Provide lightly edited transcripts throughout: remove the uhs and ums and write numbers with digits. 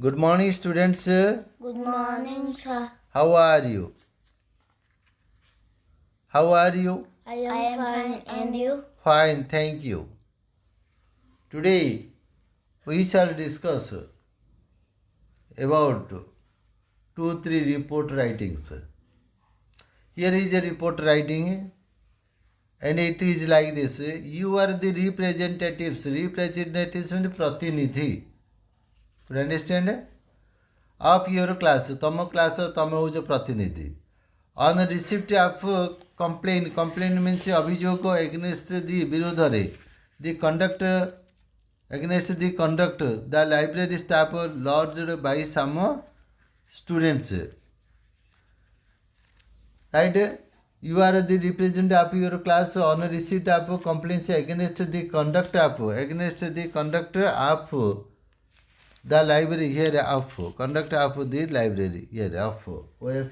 Good morning, students. Good morning, sir. How are you? How are you? I am fine, and you? Fine, thank you. Today we shall discuss about 2-3 report writings. Here is a report writing, and it is like this. You are the representatives. Representatives means pratinidhi. You understand? Of your class. Tama class tama ho jo pratinidhi. On receipt of complaint. Complaint means abhijog against the birudhare. The conduct against the conduct. The library staff lodged by some students. Right? You are the representative of your class on receipt of complaints against the conduct of the library here of conduct of the library here of what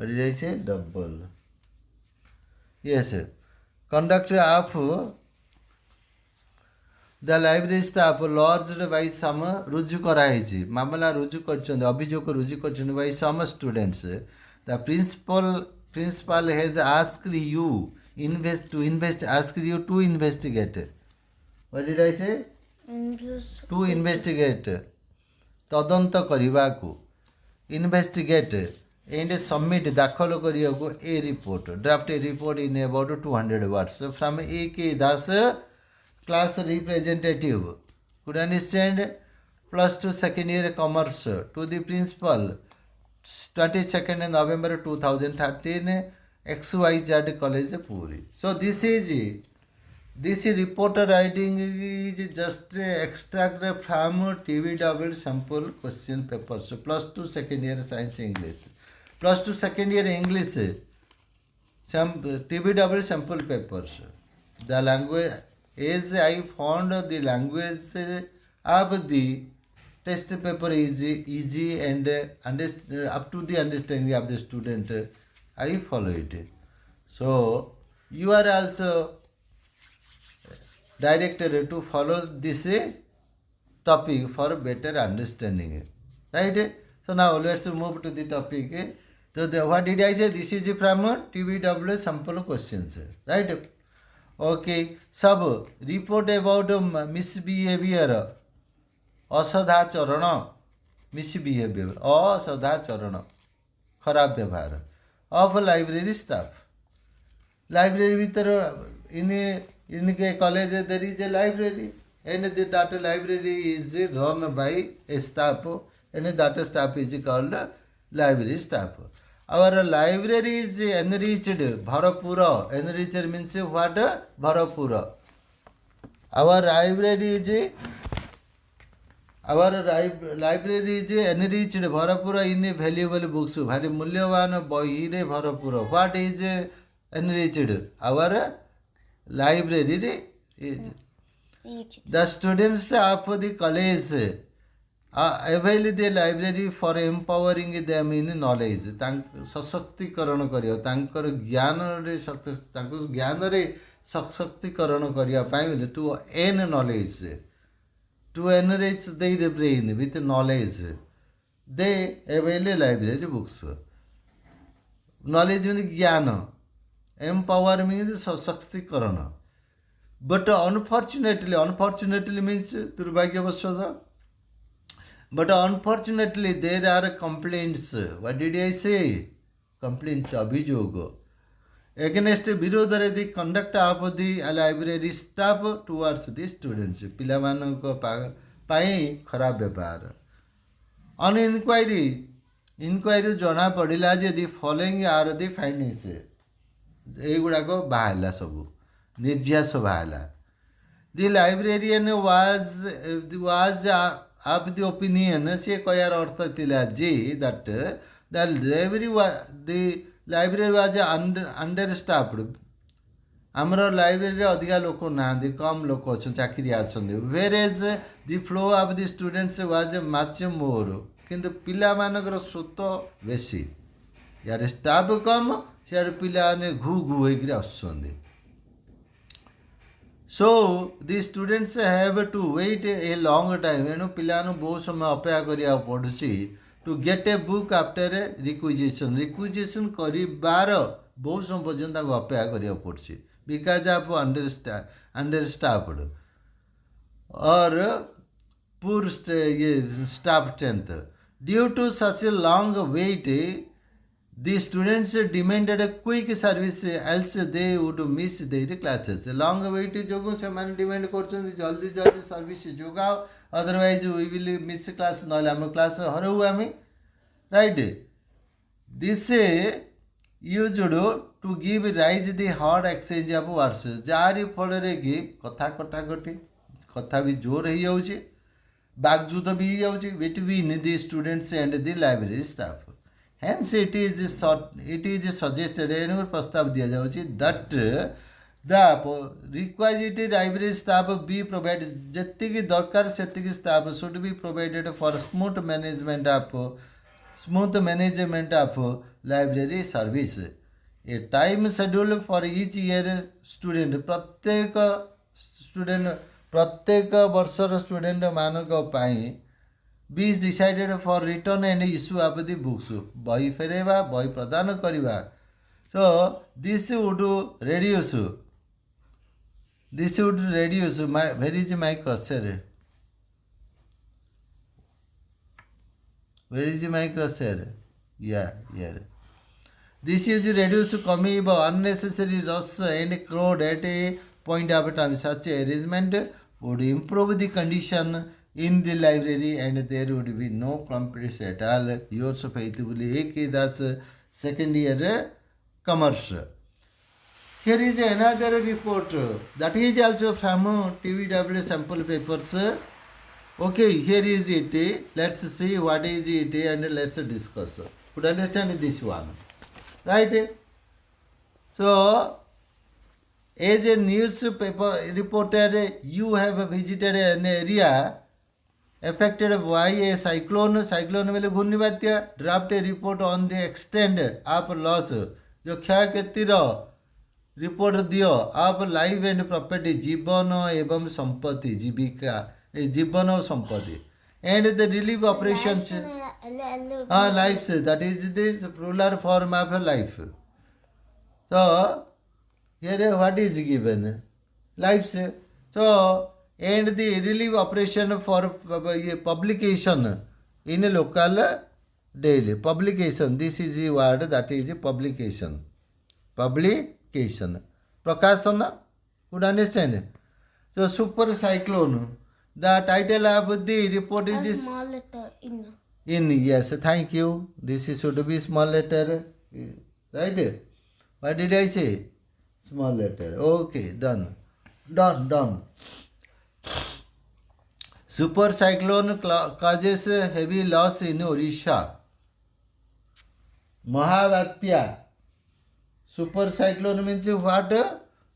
did I say? Double. Yes. Conduct of the library staff lodged by some रुजु कराई मामला रुजु कर अभियोग रुजु कर by some students. The principal has asked you asked you to investigate. What did I say? To investigate. तदंत करने investigate and submit दाखल करिया a report. Draft a report in about 200 words from A.K. Das, class representative. Could understand? +2 second year commerce to the principal 22nd November 2013 XYZ College Puri. So this report writing is just extract from TVW sample question papers. So +2 second year science English. +2 second year English TVW sample papers. The language, as I found the language of the test paper is easy and up to the understanding of the student, I follow it. So you are also directed to follow this topic for better understanding. Right? So now let's move to the topic. So what did I say? This is from TVW sample questions. Right? Okay. Sub report about misbehavior. असदाचरण misbehaviour असदाचरण खराब व्यवहार of library staff library भीतर इनके college there is a library and that library is run by a staff and that staff is called library staff our library is enriched भरपूर enriched means what भरपूर our library is Our library is enriched Bharapura in a valuable books. Very मूल्यवान बही रे Bharapura. What is enriched? Our library is. The students of the college avail the library for empowering them in knowledge. सशक्तिकरण करियो तांकर ज्ञान रे तांको ज्ञान रे सशक्तिकरण करिया पाई to earn knowledge. To enrich their brain with knowledge, they avail library books. Knowledge means jnana. Empower means सशक्तिकरण. But unfortunately means दुर्भाग्यवश. But unfortunately there are complaints. What did I say? Complaints, abhijog. Against विरोधरे the conduct of the library staff towards the students. पिलामानंको पाई खराब व्यवहार. On inquiry जना पड़िला जे the following are the findings. एगुड़ाको बाहला सबु निर्यास बाहला. The librarian was of the opinion से कयार अर्थ थिला जे that the library was understaffed. आमर library अधिका लोक ना कम लोक अच्छा चाकरी whereas the flow of the students was much more. किंतु पिला मानकर स्रोत बेसी यार स्टाफ कम सियार पिला ने घू होकर आसुंदी. So the students have to wait a long time. एणु पिलानु बहुत समय अपेक्षा करिया पड़ुछि to get a book after a requisition. Requisition करिबार बहुत समय पर्यंत ताको अपेक्षा करिया पड़ुछि because of understaffed or poor staff strength. Due to such a long wait, the students demanded a quick service, else they would miss their classes. Long wait जोगु से माने demand करछन जल्दी जल्दी service जोगाओ, otherwise we will miss class, नले हम class हरउ आमी, right? This used to give rise the hard exchange of words. जारी फल रे कि कथा कटाकटी कथा भी जोर हो जाउछि, बागजुद भी हो जाउछि between the students and the library staff. Hence it is suggested एनु प्रस्ताव दिया जाउछि that the requisite library staff be provided, जतिकि दरकार सेतिकि staff should be provided for smooth management of library service. A time schedule for each year student, प्रत्येक वर्षर student मानक पाई be decided for return and issue of the books, बही फेरेबा बही प्रदान करवा. So this would reduce my where is my crusher, where is my crusher, या this is reduce commit unnecessary rush and crowd at a point of time. Such arrangement would improve the condition in the library and there would be no complaints at all. Yours faithfully A.K. Das, second year commerce. Here is another report that is also from TVW sample papers. Okay, here is it. Let's see what is it and let's discuss. Could understand this one, right? So as a newspaper reporter, you have visited an area affected by a cyclone. Cyclone मेले घूर्णी बात्या. Draft a report on the extent of loss. जो क्षयक्षतिर report दियो आप life and property, जीवन एवं संपत्ति, जीविका जीवन और संपत्ति एंड द रिलीफ ऑपरेशन. हाँ, लाइफ से that is this plural form of life. तो here what is given, life से. So and the relief operation for publication in a local daily publication. This is the word, that is publication, prakashana. Could understand? So super cyclone, the title of the report is small letter in, yes, thank you. This should be small letter, right? What did I say? Small letter. Okay, done. Super cyclone causes heavy loss in Odisha. Mahavatya. Super cyclone means what?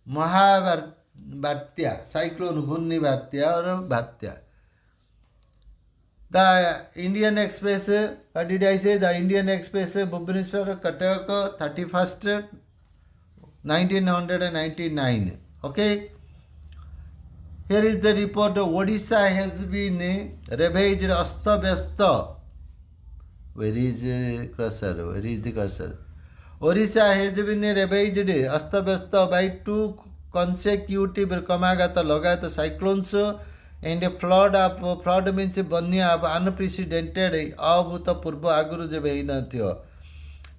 Mahavatya. Cyclone Gunni Vatya or Bhatya. The Indian Express, what did I say? The Indian Express, Bhubaneswar, Cuttack, 31st 1999. Okay. Here is the report. Odisha has been ravaged asta vyasta. Where is the cursor? Odisha has been ravaged asta vyasta by two consecutive Lagata cyclones and a flood means banya of unprecedented abhutapurva aguru jebe hinatyo.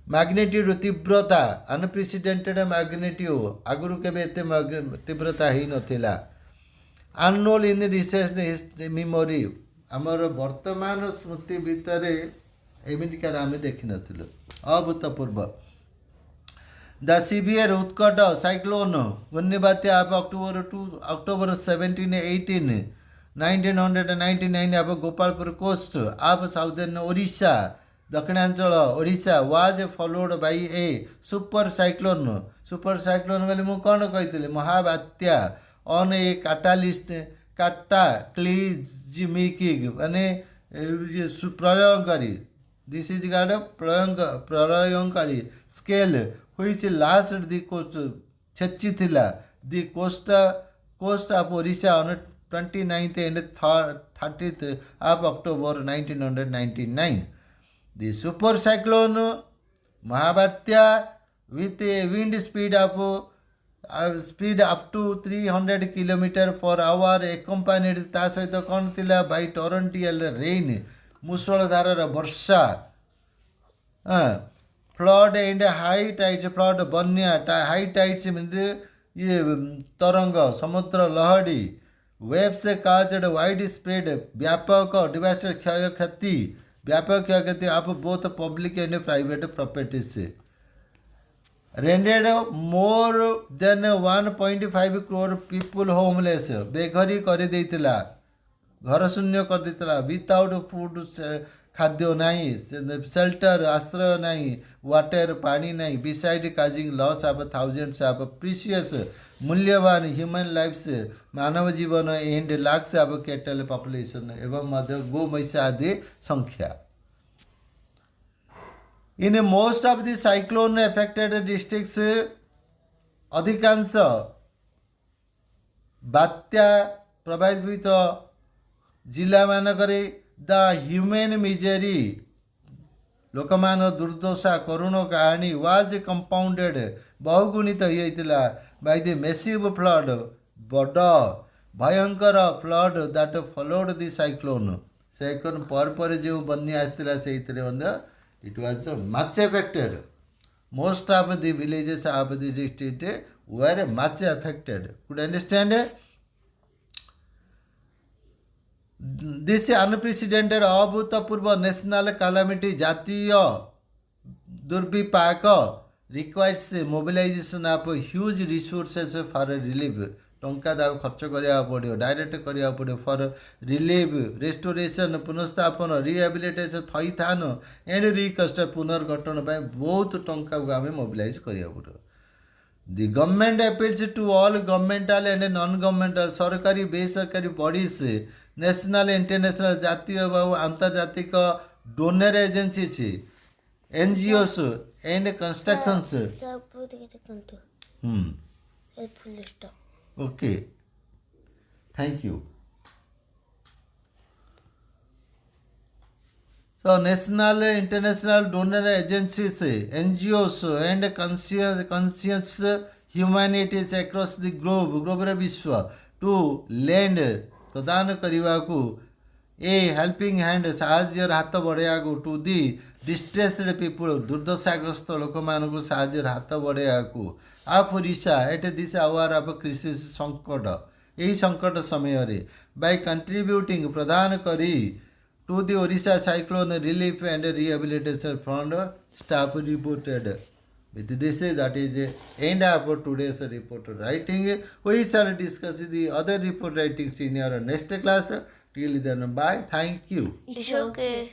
Magnitude तीव्रता, unprecedented magnitude, आगुरु केबे एते तीव्रता ही नथिला. Unknown in recent memory, आमर वर्तमान स्मृति भितरे एमितिकार आमे देखि नथिलु. अभूतपूर्व. The severe Utkata cyclone Gunnibatya of October 17, 18, 1999 of Gopalpur coast of southern Odisha, Dakshinanchal Odisha was followed by A super cyclone. Super cyclone बोले मु कौन कही महाबात्या ऑन ए कैटाक्लिज्मिक माने प्रलयंकारी. दिस इज गाड प्रलयंकारी scale which last the coast छेची थिला the coast coast of Orissa on 29th and 30th of October 1999. The super cyclone Mahabatya with a wind speed of speed up to 300 km per hour accompanied ତା ସହିତ କ'ଣ ଥିଲା by torrential rain ମୁଷଳଧାରର ବର୍ଷା flood and high tides flood ବନ୍ୟା high tides means ये तरंग समुद्र Lahiri waves caused wide spread व्यापक disaster क्षयक्षति व्यापक क्षयक्षति of both public and private properties rendered more than 1.5 crore people homeless बेघरी କରିଦେଇଥିଲା घर शून्य କରିଦେଇଥିଲା without food ଖାଦ୍ୟ ନାହିଁ shelter ଆଶ୍ରୟ ନାହିଁ water ପାଣି ନାହିଁ beside causing loss of thousands of precious मूल्यवान human lives Manav Jeevan and lakhs of cattle population ଏବଂ ମଧ୍ୟ ଗୋ ମହିଷ ଆଦି ସଂଖ୍ୟା In most of the cyclone affected districts, अधिकांश बात्या प्रभावित जिला मानकरे द ह्यूमन मिजरी लोकमान दुर्दशा करुण कहानी वाज कंपाउंडेड बहुगुणित होइतिला बाय द मैसिव फ्लड बड़ भयंकर flood that followed the cyclone cyclone पर जो बन्या आस्तिला सेइतरे बंद it was much affected. Most of the villages of the district were much affected. Could you understand? This unprecedented abhutapurva national calamity জাতীয় দুর্বিপাক requires mobilization of huge resources for relief. ଟଙ୍କା ଦାଉ ଖର୍ଚ୍ଚ କରିବାକୁ ପଡ଼ିବ ଡାଇରେକ୍ଟ କରିବାକୁ ପଡ଼ିବ ଫର୍ ରିଲିଫ୍ ରେଷ୍ଟୋରେସନ୍ ପୁନଃସ୍ଥାପନ rehabilitation ଥଇଥାନ ଏଣ୍ଡ ରିକଷ୍ଟ ପୁନର୍ଗଠନ ପାଇଁ ବହୁତ ଟଙ୍କାକୁ ଆମେ ମୋବିଲାଇଜ୍ କରିବାକୁ ପଡ଼ିବ the government appeals to all governmental and non governmental ସରକାରୀ ବେସରକାରୀ ବଡିଜ୍ ନ୍ୟାସନାଲ ଇଣ୍ଟରନ୍ୟାସନାଲ ଜାତୀୟ ଏବଂ ଆନ୍ତର୍ଜାତିକ donor agencies NGOs and constructions Okay, thank you. So, national, international donor agencies, NGOs, and conscious humanities across the globe, global vishwa, to lend प्रदान କରିବାକୁ a helping hand ସାହାଯ୍ୟର ହାତ ବଢ଼ାଇବାକୁ to the distressed people ଦୁର୍ଦ୍ଦଶାଗ୍ରସ୍ତ ଲୋକମାନଙ୍କୁ ସାହାଯ୍ୟର ହାତ ବଢ଼ାଇବାକୁ of Orissa at this hour of crisis संकट यही संकट समय by contributing प्रदान करी to the Orissa cyclone relief and rehabilitation fund staff reported with this that is the end of today's report writing. We shall discuss the other report writings in your next class. Till then, bye. Thank you. It's okay.